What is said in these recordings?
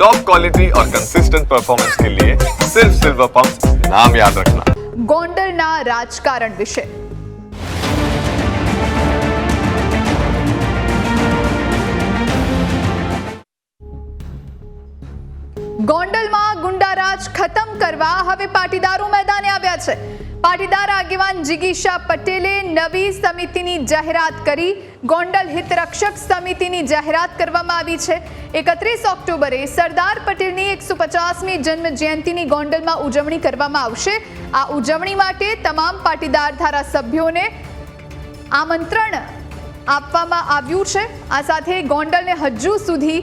Top quality और consistent performance के लिए सिर्फ सिल्वर पंप नाम याद रखना। ગોંડલના રાજકારણ વિશે ગોંડલમાં ગુંડારાજ ખતમ કરવા હવે પાટીદારો મેદાને આવ્યા છે। પાટીદાર આગેવાન જિગીશા પટેલે નવી સમિતિની જાહેરાત કરી। ગોંડલ હિતરક્ષક સમિતિની જાહેરાત કરવામાં આવી છે। 31 ઓક્ટોબરે સરદાર પટેલની 150મી જન્મ જયંતિની ગોંડલમાં ઉજવણી કરવામાં આવશે। આ ઉજવણી માટે તમામ પાટીદાર ધારાસભ્યોને આમંત્રણ આપવામાં આવ્યું છે। આ સાથે ગોંડલને હજુ સુધી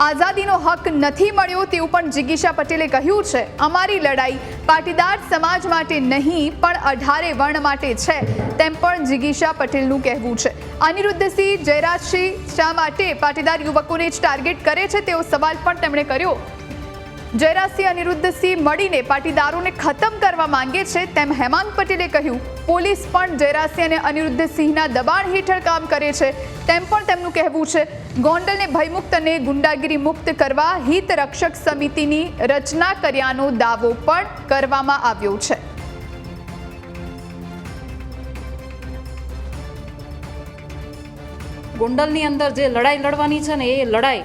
આઝાદીનો હક નથી મળ્યો તેવું પણ જિગીશા પટેલે કહ્યું છે। અમારી લડાઈ પાટીદાર સમાજ માટે નહીં પણ 18 વર્ણ માટે છે તેમ પણ જિગીશા પટેલનું કહેવું છે। અનિરુદ્ધસિંહ જયરાજસિંહ શા માટે પાટીદાર યુવકોને જ ટાર્ગેટ કરે છે તેવો સવાલ પણ તેમણે કર્યો। જયરાજસિંહ અનિરુદ્ધસિંહ મળીને પાટીદારોને ખતમ કરવા માંગે છે તેમ હેમાંગ પટેલે કહ્યું। પોલીસ પણ જયરાજસિંહ અને અનિરુદ્ધસિંહના દબાણ હેઠળ કામ કરે છે તેમ પણ તેમનું કહેવું છે। ગોંડલને ભયમુક્ત અને ગુંડાગીરી મુક્ત કરવા હિત રક્ષક સમિતિની રચના કર્યાનો દાવો પણ કરવામાં આવ્યો છે। ગોંડલની અંદર જે લડાઈ લડવાની છે ને એ લડાઈ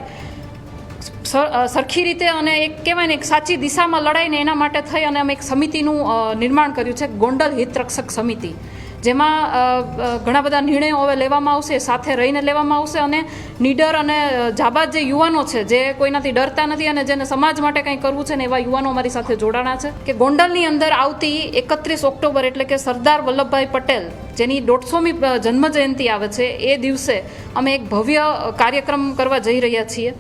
સરખી રીતે અને એક કહેવાય ને એક સાચી દિશામાં લડાઈ ને એના માટે થઈ અને અમે એક સમિતિનું નિર્માણ કર્યું છે ગોંડલ હિતરક્ષક સમિતિ, જેમાં ઘણા બધા નિર્ણયો હવે લેવામાં આવશે, સાથે રહીને લેવામાં આવશે અને નીડર અને જાબાદ જે યુવાનો છે જે કોઈનાથી ડરતા નથી અને જેને સમાજ માટે કંઈ કરવું છે ને એવા યુવાનો અમારી સાથે જોડાણા છે કે ગોંડલની અંદર આવતી 31 ઓક્ટોબર એટલે કે સરદાર વલ્લભભાઈ પટેલ જેની 150મી જન્મજયંતિ આવે છે એ દિવસે અમે એક ભવ્ય કાર્યક્રમ કરવા જઈ રહ્યા છીએ।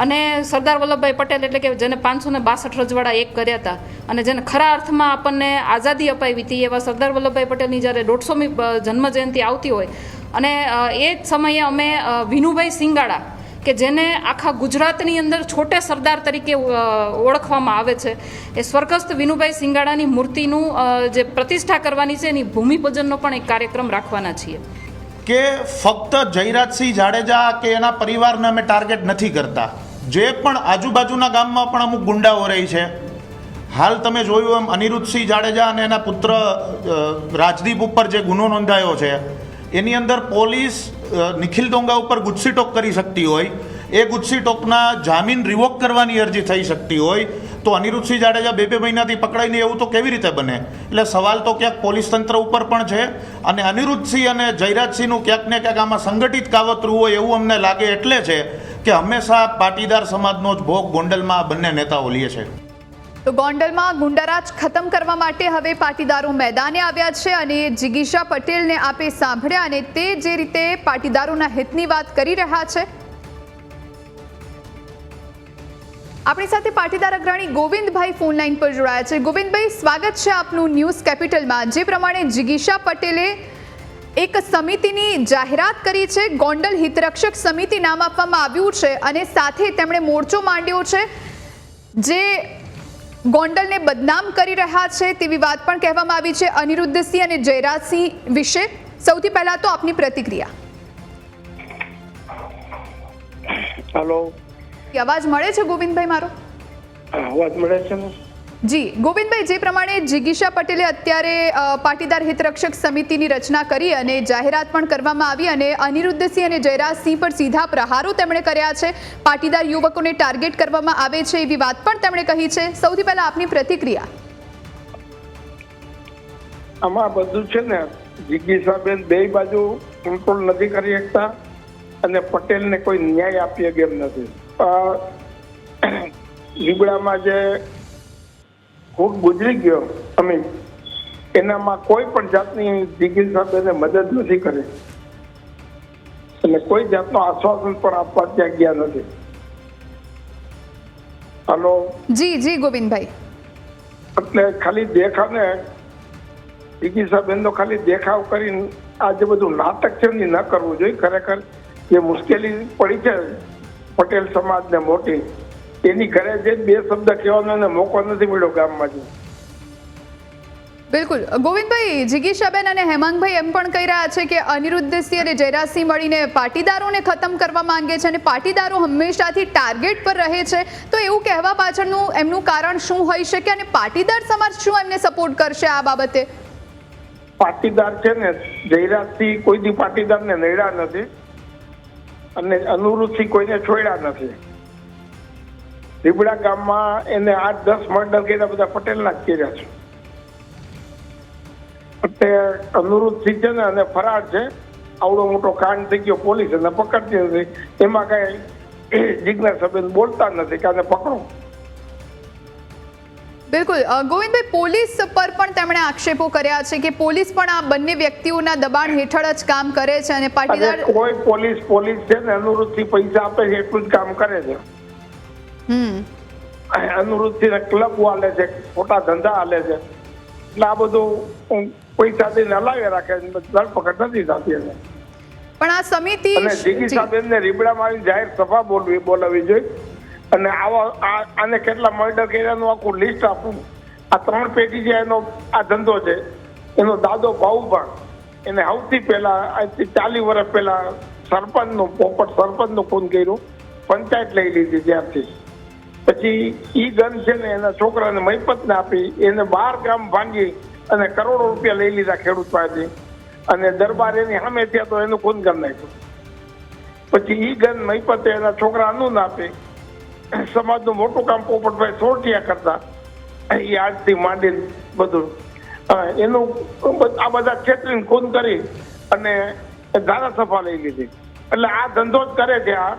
અને સરદાર વલ્લભભાઈ પટેલ એટલે કે જેને 562 રજવાડા એક કર્યા હતા અને જેને ખરા અર્થમાં આપણને આઝાદી અપાવી હતી એવા સરદાર વલ્લભભાઈ પટેલની જ્યારે 150મી જન્મજયંતિ આવતી હોય અને એ જ સમયે અમે વિનુભાઈ સિંગાડા કે જેને આખા ગુજરાતની અંદર છોટે સરદાર તરીકે ઓળખવામાં આવે છે એ સ્વર્ગસ્થ વિનુભાઈ સિંગાડાની મૂર્તિનું જે પ્રતિષ્ઠા કરવાની છે એની ભૂમિપૂજનનો પણ એક કાર્યક્રમ રાખવાના છીએ। કે ફક્ત જયરાજસિંહ જાડેજા કે એના પરિવારને અમે ટાર્ગેટ નથી કરતા, જે પણ આજુબાજુના ગામમાં પણ અમુક ગુંડાઓ રહી છે। હાલ તમે જોયું એમ અનિરુદ્ધસિંહ જાડેજા અને એના પુત્ર રાજદીપ ઉપર જે ગુનો નોંધાયો છે એની અંદર પોલીસ નિખિલ ડોંગા ઉપર ગુસ્સીટોક કરી શકતી હોય, એ ગુસ્સીટોકના જામીન રિવોક કરવાની અરજી થઈ શકતી હોય તો અનિરુદ્ધસિંહ જાડેજા 2 મહિનાથી પકડાઈને એવું તો કેવી રીતે બને? એટલે સવાલ તો ક્યાંક પોલીસ તંત્ર ઉપર પણ છે અને અનિરુદ્ધસિંહ અને જયરાજસિંહનું ક્યાંક ને ક્યાંક આમાં સંગઠિત કાવતરું હોય એવું અમને લાગે એટલે છે કે હંમેશા પાટીદાર સમાજનો જ ભોગ ગોંડલમાં બંને નેતાઓ લે છે। તો ગોંડલમાં ગુંડારાજ ખતમ કરવા માટે હવે પાટીદારો મેદાને આવ્યા છે અને જિગીશા પટેલને આપે સાંભળ્યા અને તે જે રીતે પાટીદારોના હિતની વાત કરી રહ્યા છે। આપણી સાથે પાટીદાર અગ્રણી ગોવિંદભાઈ ફોન લાઈન પર જોડાયા છે। ગોવિંદભાઈ, સ્વાગત છે આપનું ન્યૂઝ કેપિટલમાં। જે પ્રમાણે જિગીશા પટેલે એક સમિતિની જાહેરાત કરી છે, ગોંડલ હિતરક્ષક સમિતિ નામ આપવામાં આવ્યું છે અને સાથે તેમણે મોરચો માંડ્યો છે જે ગોંડલને બદનામ કરી રહ્યા છે તેવી વાત પણ કહેવામાં આવી છે અનિરુદ્ધસિંહ અને જયરાજસિંહ વિશે। સૌથી પહેલા તો આપની પ્રતિક્રિયા। હેલો, અવાજ મળે છે ગોવિંદભાઈ મારો? અવાજ મળે છે ને? જી ગોવિંદભાઈ, જે પ્રમાણે જિગીશા પટેલે અત્યારે પાટીદાર હિતરક્ષક સમિતિની રચના કરી અને જાહેરાત પણ કરવામાં આવી અને અનિરુદ્ધસિંહ અને જયરાજસિંહ પર સીધા પ્રહારો તેમણે કર્યા છે, પાટીદાર યુવકોને ટાર્ગેટ કરવામાં આવે છે એવી વાત પણ તેમણે કહી છે। સૌથી પહેલા આપની પ્રતિક્રિયા। આમાં બધું છે ને જિગીશાબેન બે બાજુ કંટ્રોલ નથી કરી શકતા અને પટેલને કોઈ ન્યાય આપી શકે એમ નથી। લીબડામાં જે ખૂબ ગુજરી ગયો અમિત, એનામાં કોઈ પણ જાતની જિગીશાબેને મદદ નથી કરી અને કોઈ જાતનો આશ્વાસન પણ આપવા ત્યાં ગયા નથી। હલો જી જી ગોવિંદભાઈ, એટલે ખાલી દેખાવને જિગીશાબેન તો ખાલી દેખાવ કરીને આ જે બધું નાટક છે એ ન કરવું જોઈએ। ખરેખર જે મુશ્કેલી પડી છે પટેલ સમાજને મોટી, એની ઘરે જે 2 શબ્દ કહેવાનો એને મોકો નથી મળ્યો ગામમાંથી। બિલકુલ ગોવિંદભાઈ, જિગીશાબેન અને હેમાંગભાઈ એમ પણ કહી રહ્યા છે કે અનિરુદ્ધસિંહ અને જયરાજસિંહ મળીને પાટીદારોને ખતમ કરવા માંગે છે અને પાટીદારો હંમેશાથી ટાર્ગેટ પર રહે છે, તો એવું કહેવા પાછળનું એમનું કારણ શું હોઈ શકે અને પાટીદાર સમાજ શું એમને સપોર્ટ કરશે આ બાબતે? પાટીદાર છે ને, જયરાજસિંહ કોઈ દી પાટીદારને નડ્યા નથી અને અનિરુદ્ધસિંહ કોઈને છોડ્યા નથી. રીબડા ગામમાં એને 8-10 મર્ડર કર્યા, બધા પટેલના જ કર્યા છે. એટલે અનિરુદ્ધસિંહ છે ને અને ફરાર છે, આવડો મોટો કાંડ થઈ ગયો, પોલીસ એને પકડતી નથી, એમાં કઈ જિજ્ઞાસાબેન બોલતા નથી કે આને પકડો. બિલકુલ ગોવિંદભાઈ, પોલીસ પર પણ તેમણે આક્ષેપો કર્યા છે કે પોલીસ પણ આ બંને વ્યક્તિઓના દબાણ હેઠળ જ કામ કરે છે અને પાટીદાર કોઈ પોલીસ છે ને અનિરુદ્ધસિંહ પૈસા આપે છે એટલું જ કામ કરે છે. અનિરુદ્ધસિંહ ક્લબ હાલે છે, ખોટા ધંધા હાલે છે, એટલે આ બધું પૈસા દઈને હલાવી રાખે, ધરપકડ નથી થતી. પણ આ સમિતિ અને જિગીશાબેનને રીબડામાં આવીને જાહેર સભા બોલાવી જોઈએ અને આને કેટલા મર્ડર કર્યાનું આખું લિસ્ટ આપવું. આ 3 પેઢી જે એનો આ ધંધો છે, એનો દાદો ભાઉભા એને સૌથી પહેલા આજથી 40 વર્ષ પહેલા પોપટ સરપંચનું ખૂન કર્યું, પંચાયત લઈ લીધી ત્યારથી. પછી ઈ ગન છે ને એના છોકરાને મહિપતને આપી, એને 12 ગામ ભાંગી અને કરોડો રૂપિયા લઈ લીધા ખેડૂત પાસેથી અને દરબાર એની સામે થયા તો એનું ખૂન કરી નાખ્યું. પછી ઈ ગન મહિપતે એના છોકરા અનુન આપી, સમાજનું મોટું કામ પોપટભાઈ સોરઠિયા કરતા, એ આજથી માંડીને બધું એનું આ બધા છેતરીને ખૂન કરી અને ધારાસભા લઈ લીધી. એટલે આ ધંધો જ કરે છે, આ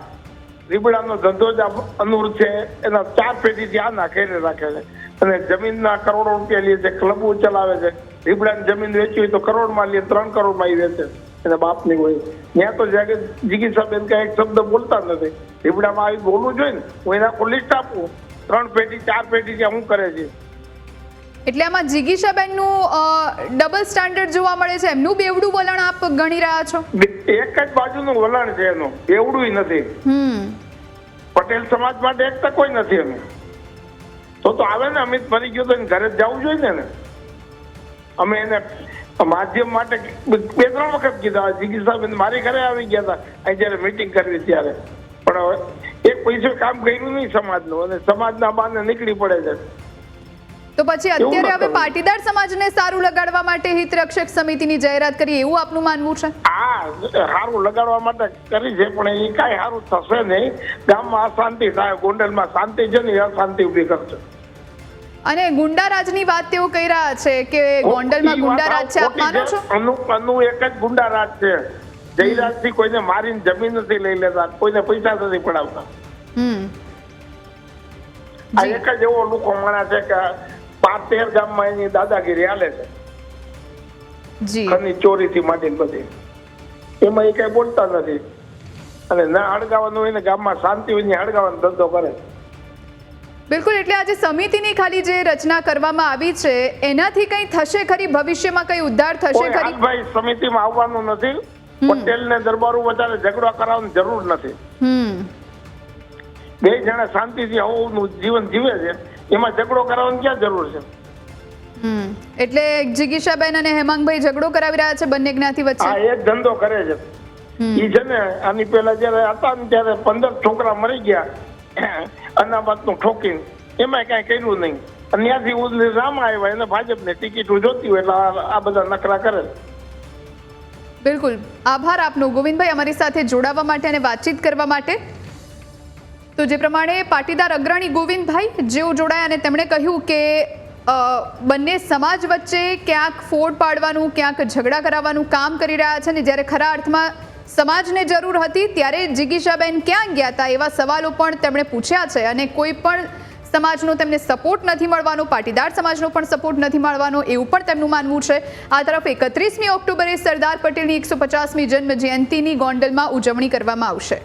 રીબડાનો ધંધો જ અનુર છે, એના 4 પેઢીથી આ નાખેને રાખે છે અને જમીનના કરોડો રૂપિયા લે છે, ક્લબો ચલાવે છે. રીબડાની જમીન વેચી હોય તો કરોડમાં લે, 3 કરોડમાં વેચે એના બાપની હોય. ત્યાં તો જિગીશાબેન કઈ એક શબ્દ બોલતા નથી. રીબડામાં આવી બોલવું જોઈએ ને, હું એના આખું લિસ્ટ આપું, 3 પેઢી 4 પેઢી ત્યાં શું કરે છે. એટલે આમાં જિગીશાબેનનું ડબલ સ્ટાન્ડર્ડ જોવા મળે છે, એમનું બેવડું વલણ આપ ગણી રહ્યા છો? એક જ બાજુનું વલણ છે એનું, બેવડું નથી. પટેલ સમાજ માટે એક તો કોઈ નથી એનું. તો આવે ને, અમિત મરી ગયો તો એને ઘરે જ જવું જોઈએ ને. અમે એને માધ્યમ માટે 2-3 વખત કીધા. જિગીશાબેન મારી ઘરે આવી ગયા હતા અહીં જયારે મીટિંગ કરવી ત્યારે, પણ હવે એક પૈસો કામ કર્યું નહીં સમાજનું અને સમાજના બાને નીકળી પડે છે. તો પછી અત્યારે હવે પાટીદાર સમાજને સારું લગાડવા માટે હિત રક્ષક સમિતિની જાહેરાત કરી, એવું આપનું માનવું છે? હા, સારું લગાડવા માટે કરી છે, પણ એ કાંઈ સારું થશે નહીં. ગામમાં અશાંતિ થાય, ગોંડલમાં શાંતિ છે ને અશાંતિ ઉભી કરશે. અને ગુંડારાજની વાત તેઓ કહી રહ્યા છે કે ગોંડલમાં ગુંડારાજ છે, આપ માનો છો? અનુ એક જ ગુંડારાજ છે. જયરાજથી કોઈને મારીને જમીન નથી લઈ લેતા, કોઈને પૈસા નથી પડાવતા. આ એક જ એવો લુખો માણસ છે કે 5-13 ગામમાં એની દાદાગીરી હાલે છે. ઘરની ચોરીથી માંડીને બધી એમાં એ કઈ બોલતા નથી અને ના હળગાવાનું હોય ને ગામમાં શાંતિ હોય ને હળગાવાનો ધંધો કરે. બિલકુલ, એટલે આજે સમિતિની ખાલી જે રચના કરવામાં આવી છે એનાથી કઈ થશે ખરી? ભવિષ્યમાં કઈ ઉદ્ધાર થશે ખરી? ભાઈ, સમિતિમાં આવવાનું નથી. પટેલ ને દરબારો વધારે ઝઘડો કરાવવાની જરૂર નથી. 2 જણા શાંતિથી આવું જીવન જીવે છે, એમાં ઝઘડો કરાવવાની ક્યાં જરૂર છે? એટલે જિગીશાબેન અને હેમાંગભાઈ ઝઘડો કરાવી રહ્યા છે બંને જ્ઞાતિ વચ્ચે. હા, એ ધંધો કરે છે. ઈ છે ને, આની પહેલા જયારે હતા ને ત્યારે 15 છોકરા મરી ગયા અનામતનું ઠોકીને, એમાં કઈ કર્યું નહીં. અને ત્યાંથી રામ આવ્યા, એને ભાજપને ટિકિટ જોતી હોય એટલે આ બધા નકરા કરે. બિલકુલ, આભાર આપનો ગોવિંદભાઈ અમારી સાથે જોડાવા માટે અને વાતચીત કરવા માટે. તો જે પ્રમાણે પાટીદાર અગ્રણી ગોવિંદભાઈ જેઓ જોડાયા અને તેમણે કહ્યું કે બંને સમાજ વચ્ચે ક્યાંક ફોડ પાડવાનું, ક્યાંક ઝઘડા કરાવવાનું કામ કરી રહ્યા છે અને જ્યારે ખરા અર્થમાં સમાજને જરૂર હતી ત્યારે જિગીશાબેન ક્યાં ગયા હતા એવા સવાલો પણ તેમણે પૂછ્યા છે અને કોઈ પણ સમાજનો તેમને સપોર્ટ નથી મળવાનો, પાટીદાર સમાજનો પણ સપોર્ટ નથી મળવાનો એવું પણ તેમનું માનવું છે. આ તરફ 31મી ઓક્ટોબરે સરદાર પટેલની 150મી જન્મ જયંતિની ગોંડલમાં ઉજવણી કરવામાં આવશે.